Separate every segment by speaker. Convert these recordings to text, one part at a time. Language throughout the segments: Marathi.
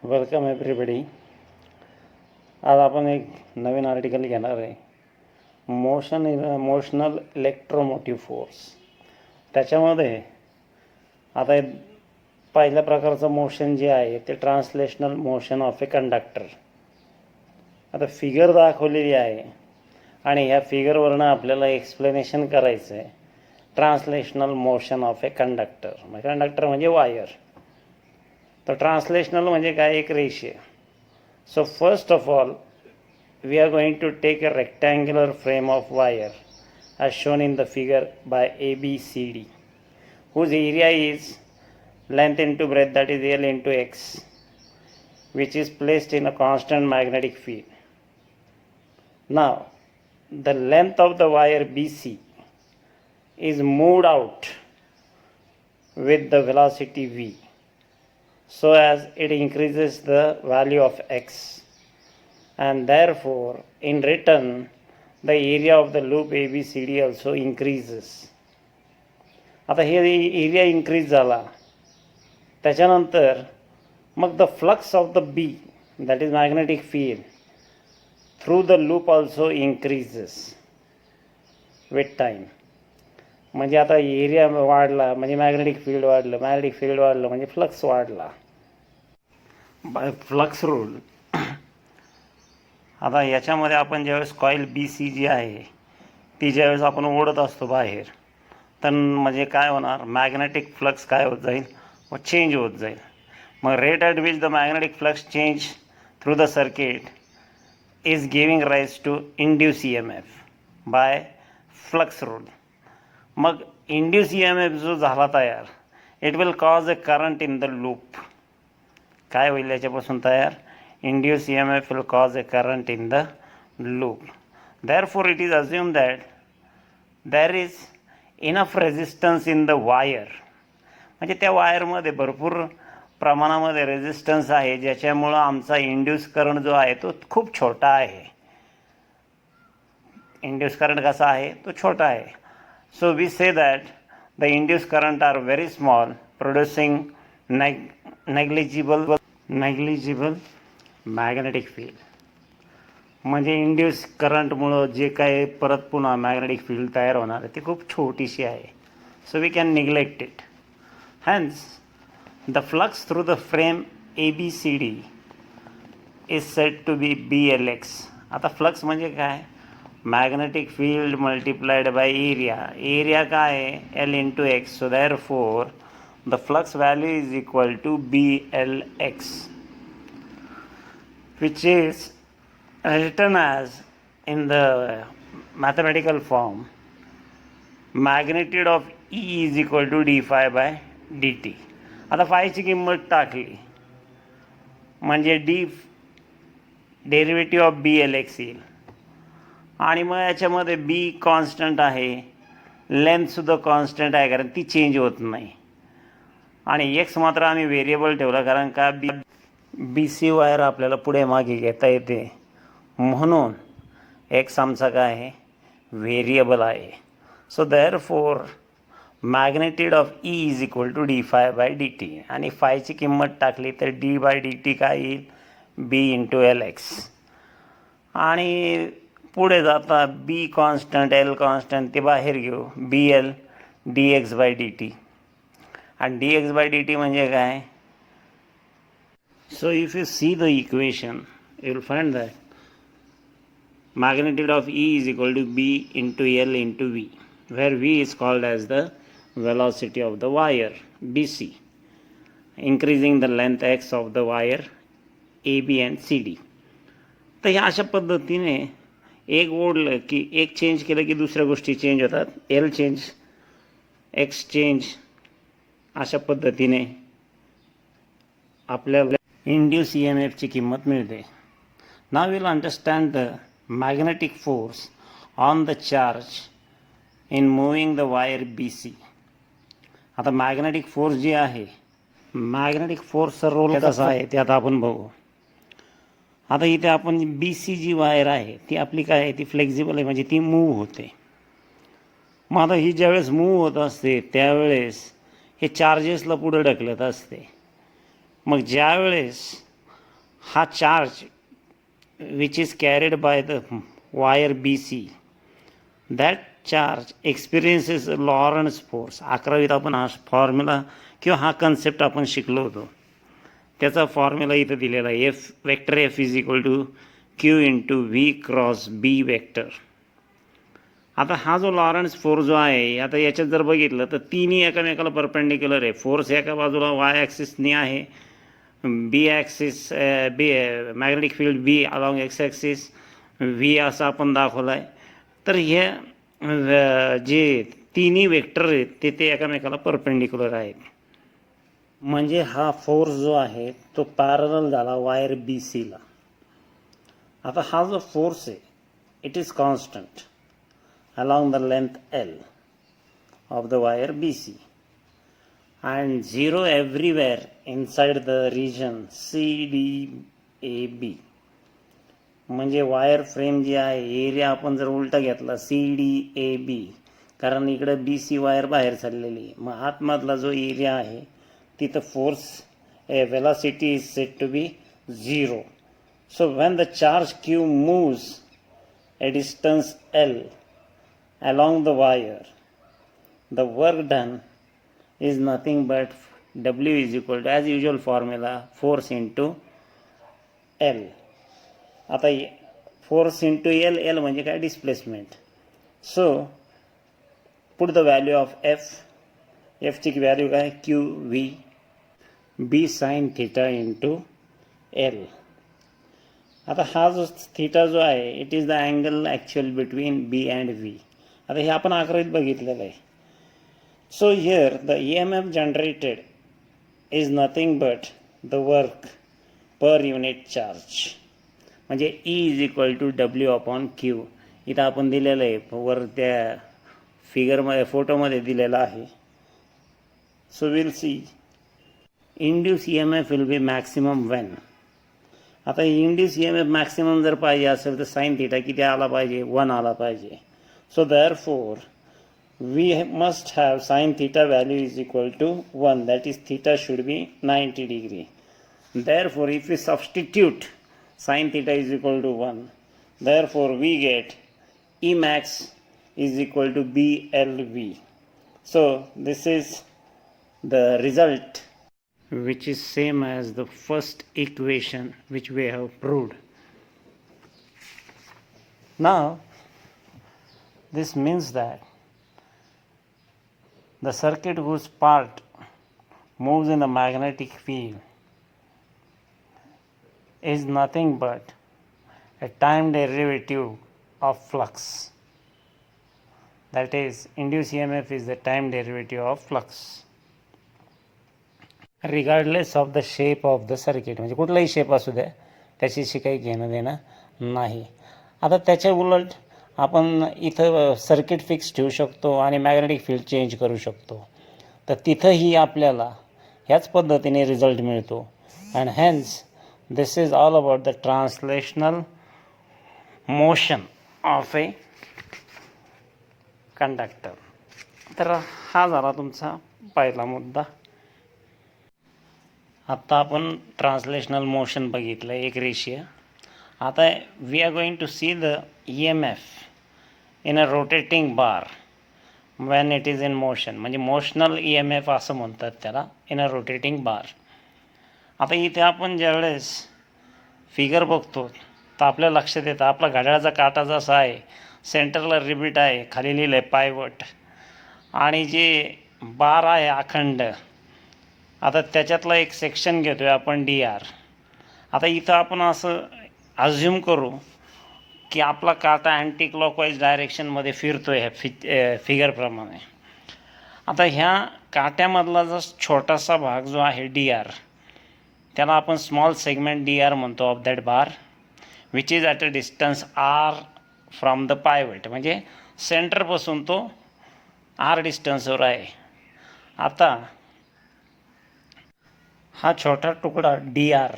Speaker 1: Welcome everybody. आज आपण एक नवीन आर्टिकल घेणार आहे. Motional electromotive force. त्याच्यामध्ये आता पहिल्या प्रकारचं मोशन जे आहे ते translational motion of a conductor. आता फिगर दाखवलेली आहे आणि ह्या फिगरवरनं आपल्याला एक्सप्लेनेशन करायचं आहे translational motion of a conductor. Conductor म्हणजे वायर. तर ट्रान्सलेशनल म्हणजे काय, एक रेषीय. So first of all we are going to take a rectangular frame of wire as shown in the figure by ABCD, whose area is length into breadth, that is L into X, which is placed in a constant magnetic field. Now the length of the wire BC is moved out with the velocity V, so as it increases the value of X, and therefore in return the area of the loop ABCD also increases. आता हे एरिया इन्क्रीज झाला त्याच्यानंतर मग the flux of the B, that is magnetic field, through the loop also increases with time. म्हणजे आता एरिया वाढला म्हणजे मॅग्नेटिक फील्ड वाढलं, मॅग्नेटिक फील्ड वाढलं म्हणजे फ्लक्स वाढला. By flux rule. आता याच्यामध्ये आपण ज्यावेळेस कॉईल बी सी जी आहे ती ज्यावेळेस आपण ओढत असतो बाहेर, तर म्हणजे काय होणार, मॅग्नेटिक फ्लक्स काय होत जाईल व चेंज होत जाईल. मग rate at which the magnetic flux change through the circuit is giving rise to induce EMF by flux rule. मग इंड्यूस EMF जो झाला तयार, it will cause a current in the loop. काय होईल याच्यापासून तयार, induced EMF will cause a current in the loop. Therefore it is assumed that there is enough resistance in the wire. म्हणजे त्या वायरमध्ये भरपूर प्रमाणामध्ये रेजिस्टन्स आहे ज्याच्यामुळं आमचा इंड्यूस करंट जो आहे तो खूप छोटा आहे. इंड्यूस करंट कसा आहे, तो छोटा आहे. So we say that the induce current are very small, producing negligible magnetic field. म्हणजे इंड्यूस करंटमुळं जे काय परत पुन्हा मॅग्नेटिक फील्ड तयार होणार ती खूप छोटीशी आहे. So we can neglect it. Hence the flux through the frame ABCD is set to be BLX. आता फ्लक्स म्हणजे काय, magnetic field multiplied by area. Area काय आहे, L into X. So therefore the flux value is equal to BLX, which is written as in the mathematical form magnitude of E is equal to d phi by dt. आता फायची किंमत टाकली म्हणजे डेरिव्हेटिव्ह ऑफ BLX येईल. आणि मग याच्यामध्ये B कॉन्स्टंट आहे, लेंथसुद्धा कॉन्स्टंट आहे कारण ती चेंज होत नाही, आणि X मात्र आम्ही व्हेरिएबल ठेवला कारण का BC वायर आपल्याला पुढे मागे घेता येते म्हणून X आमचा काय आहे, व्हेरिएबल आहे. So therefore magnitude of E is equal to d phi by dt. आणि फायची किंमत टाकली तर d बाय dt काय येईल, B इंटू LX. आणि पुढे जाता B कॉन्स्टंट, L कॉन्स्टंट ते बाहेर घेऊ, BL dx बाय dt. आणि dx बाय dt म्हणजे काय. So if you see the equation, you will find that magnitude of E is equal to B into L into V, where V is called as the velocity of the wire BC, increasing the length X of the wire AB and CD. तर ह्या अशा पद्धतीने एक ओढलं की एक चेंज केलं की दुसऱ्या गोष्टी चेंज होतात. L चेंज, X चेंज, अशा पद्धतीने आपल्याला इंड्यूस EMF ची किंमत मिळते. Now will understand the magnetic force on the charge in moving the wire BC. आता मॅग्नेटिक फोर्स जी आहे, मॅग्नेटिक फोर्सचा रोल कसा आहे ते आता आपण बघू. आता इथे आपण BC जी वायर आहे ती आपली काय आहे, ती फ्लेक्झिबल आहे म्हणजे ती मूव्ह होते. मग आता ही ज्यावेळेस मूव्ह होत असते त्यावेळेस हे चार्जेसला पुढे ढकलत असते. मग ज्यावेळेस हा charge which is carried by the wire BC, that charge experiences Lorentz force. 11वीत आपण हा फॉर्म्युला किंवा हा कन्सेप्ट आपण शिकलो होतो. त्याचा फॉर्म्युला इथं दिलेला आहे. F vector F is equal to Q into V cross B vector. आता हा जो लॉरेन्स फोर्स जो आहे, आता याच्यात जर बघितलं तर तिन्ही एकमेकाला परपेंडिक्युलर आहे. फोर्स एका बाजूला वाय ॲक्सिसनी आहे, बी ॲक्सिस बी मॅग्नेटिक फील्ड बी अलॉंग एक्स ॲक्सिस व्ही असं आपण दाखवलं आहे. तर हे जे तिन्ही वेक्टर आहेत ते एकमेकाला परपेंडिक्युलर आहेत. म्हणजे हा फोर्स जो आहे तो पॅरलल झाला वायर बी सीला. आता हा जो फोर्स आहे it is constant along the length L of the wire BC and 0 everywhere inside the region CDAB. म्हणजे वायर फ्रेम जी आहे एरिया आपण जर उलटा घेतला CDAB, कारण इकडे BC वायर बाहेर चाललेली आहे, मग आतमधला जो एरिया आहे तिथं force velocity is said to be 0. So when the charge Q moves a distance L along the wire, the work done is nothing but W is equal to, as usual formula, force into L. आता force into L, L म्हणजे काय displacement. So put the value of F. F ची व्हॅल्यू काय QV B sin theta into L. आता हा जो थीटा जो आहे it is the angle actual between B and V. आता हे आपण 11वीत बघितलेलं आहे. So here the EMF generated is nothing but the work per unit charge, म्हणजे E is equal to W upon Q. इथं आपण दिलेलं आहे, वर त्या फिगरमध्ये फोटोमध्ये दिलेलं आहे. So will see induce EMF will be maximum Wien. आता इंड्यूस EMF मॅक्सिमम जर पाहिजे असेल तर साइन थीटा किती आला पाहिजे, 1 आला पाहिजे. So therefore we must have sin theta value is equal to 1, that is theta should be 90 degree. Therefore if we substitute sin theta is equal to 1, therefore we get E max is equal to BLV. So this is the result, which is same as the first equation which we have proved. Now this means that the circuit whose part moves in the magnetic field is nothing but a time derivative of flux. That is, induced EMF is the time derivative of flux regardless of the shape of the circuit. म्हणजे कुठलाही शेप असू द्या त्याच्याशी काही घेणं देणं नाही. आता त्याच्या उलट आपण इथं सर्किट फिक्स ठेवू शकतो आणि मॅग्नेटिक फील्ड चेंज करू शकतो. तर तिथंही आपल्याला ह्याच पद्धतीने रिझल्ट मिळतो. And hence this is all about the translational motion of a conductor. तर हा झाला तुमचा पहिला मुद्दा. आत्ता आपण ट्रान्सलेशनल मोशन बघितलं एक रेषीय. आता we are going to see the EMF in a rotating bar when it is in motion, म्हणजे मोशनल EMF असं म्हणतात त्याला, in a rotating bar. आता इथे आपण ज्यावेळेस फिगर बघतो तर आपल्या लक्षात येतं आपला घड्याळाचा काटा जसा आहे सेंटरला रिबीट आहे, खाली लिहिलं आहे पायवट, आणि जे बार आहे अखंड. आता त्याच्यातला एक सेक्शन घेतोय आपण DR. आता इथं आपण असं अज्युम करू की आपला काटा अँटी क्लॉकवाईज डायरेक्शनमध्ये फिरतो आहे ह्या फिगरप्रमाणे. आता ह्या काट्यामधला जो छोटासा भाग जो आहे DR, त्याला आपण स्मॉल सेगमेंट DR म्हणतो of that bar, which is at a distance R from the pivot, म्हणजे सेंटरपासून तो R डिस्टन्सवर आहे. आता हा छोटा तुकडा DR,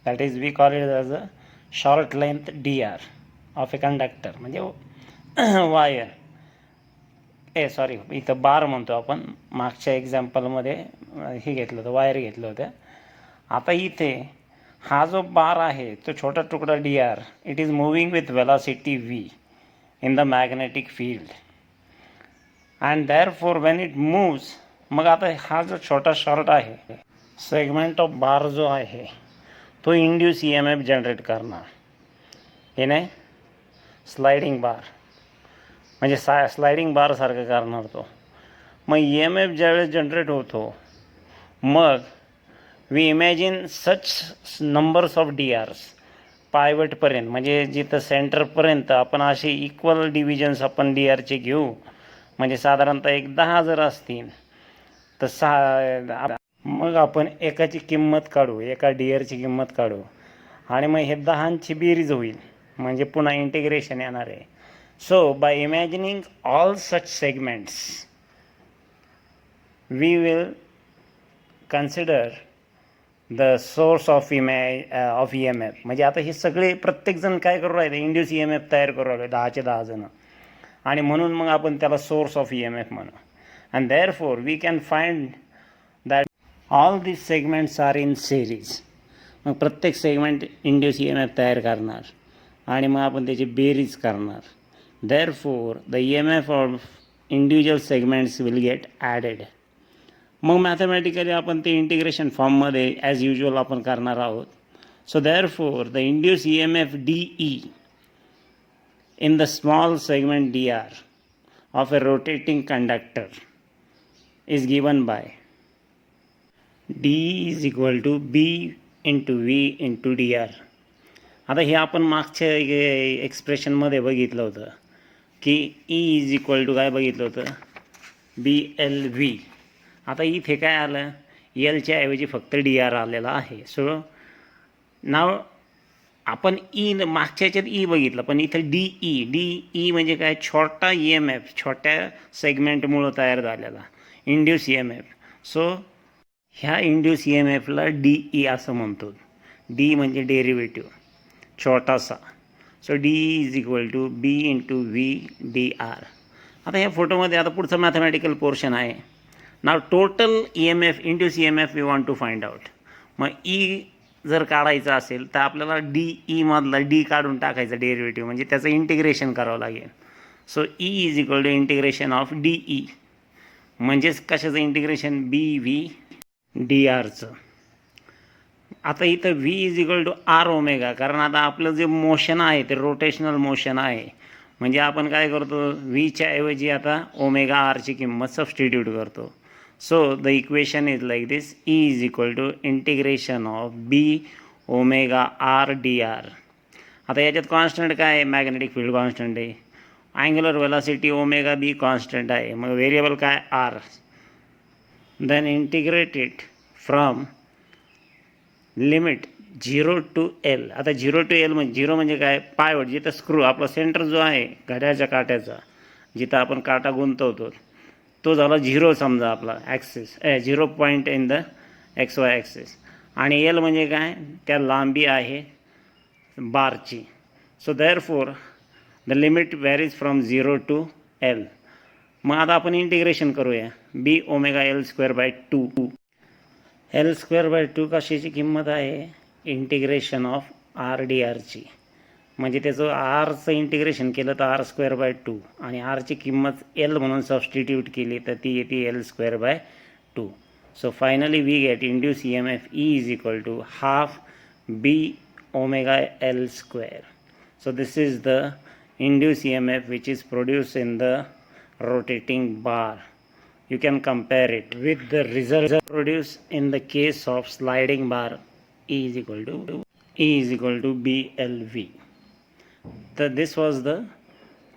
Speaker 1: that is we call it as a short length DR of a conductor, म्हणजे वायर सॉरी इथं बार म्हणतो आपण, मागच्या एक्झाम्पलमध्ये हे घेतलं होतं वायर घेतलं होतं. आता इथे हा जो बार आहे तो छोटा तुकडा D R, it is moving with velocity v in the magnetic field and therefore when it moves, मग आता हा जो छोटा शॉर्ट आहे सेगमेंट ऑफ बार जो आहे तो induce E M F generate करणार हे नाही स्लायडिंग बार, म्हणजे स्लायडिंग बारसारखं करणार तो. मग ई एम एफ ज्यावेळेस जनरेट होतो मग we imagine such numbers of D R's पायवटपर्यंत, म्हणजे जिथं सेंटरपर्यंत आपण असे इक्वल डिव्हिजन्स आपण डी आरचे घेऊ, म्हणजे साधारणतः एक 10 जर असतील तर मग आपण एकाची किंमत काढू, एका डी आरची किंमत काढू आणि मग हे 10ची बेरीज होईल, म्हणजे पुन्हा इंटिग्रेशन येणार आहे. So by imagining all such segments we will consider the source of E M F. म्हणजे आता हे सगळे प्रत्येकजण काय करू राहिले, इंड्यूस ई एम एफ तयार करू राहिले 10चे 10 जण, आणि म्हणून मग आपण त्याला source of E M F म्हणू. And therefore we can find that all this segments are in series. मग प्रत्येक segment induce E M F तयार करणार आणि मग आपण त्याची बेरीज करणार. There four the E M F of individual segments will get added. मग मॅथमॅटिकली आपण ते इंटिग्रेशन फॉर्ममध्ये ॲज युजल आपण करणार आहोत. So there four the induce E M F D E in the small segment dr of a rotating conductor is given by d is equal to b into v into dr. आता हे आपण मागच्या एक्सप्रेशनमध्ये बघितलं होतं की E इज इक्वल टू काय बघितलं होतं, बी एल व्ही. आता इथे काय आलं, एलच्या ऐवजी फक्त डी आर आलेला आहे. सो नाव आपण ई मागच्या याच्यात ई बघितलं, पण इथं डी ई म्हणजे काय, छोटा ई एम एफ, छोट्या सेगमेंटमुळं तयार झालेला induce E M F. So ह्या इंड्यूस ई एम एफला डी ई असं म्हणतो. डी म्हणजे डेरिव्हेटिव्ह छोटासा. So D is equal to B into V D R. आता ह्या फोटोमध्ये आता पुढचं मॅथमॅटिकल पोर्शन आहे. Now total E M F, induce E M F we want to find out. मग ई जर काढायचं असेल तर आपल्याला डी ईमधला डी काढून टाकायचं डेरिव्हेटिव्ह, म्हणजे त्याचं इंटिग्रेशन करावं लागेल. So E is equal to integration of D E, म्हणजेच कशाचं इंटिग्रेशन, बी व्ही डी आरचं. आता इथं V is equal to R omega, कारण आता आपलं जे मोशन आहे ते रोटेशनल मोशन आहे, म्हणजे आपण काय करतो, व्हीच्या ऐवजी आता ओमेगा आरची किंमत सबस्टिट्यूट करतो. So the equation is like this: E is equal to integration of B omega R dr. आता याच्यात कॉन्स्टंट काय आहे, मॅग्नेटिक फील्ड कॉन्स्टंट आहे, अँग्युलर वेलॉसिटी ओमेगा बी कॉन्स्टंट आहे, मग व्हेरिएबल काय R. Then integrated from limit 0 to L. आता 0 to L म्हणजे 0 म्हणजे काय, पायवट, जिथं स्क्रू आपला सेंटर जो आहे घड्याच्या काट्याचा, जिथं आपण काटा गुंतवतो तो झाला 0 समजा आपला axis, 0 point in the X Y axis. आणि एल म्हणजे काय, त्या लांबी आहे बारची. So there four the limit varies from 0 to L. मग आता आपण इंटिग्रेशन करूया. B omega L square by 2. L square by 2 कशाची किंमत आहे, इंटिग्रेशन ऑफ आर डी आरची. म्हणजे त्याचं आरचं इंटिग्रेशन केलं तर आर स्क्वेअर बाय 2 आणि आरची किंमत एल म्हणून सबस्टिट्यूट केली तर ती येते L square by 2. So finally we get induce E M F E is equal to half B omega L square. So this is the induce E M F which is produce in the rotating bar. You can compare it with the result produced in the case of sliding bar. E is equal to BLV. This was the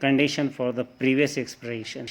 Speaker 1: condition for the previous expression.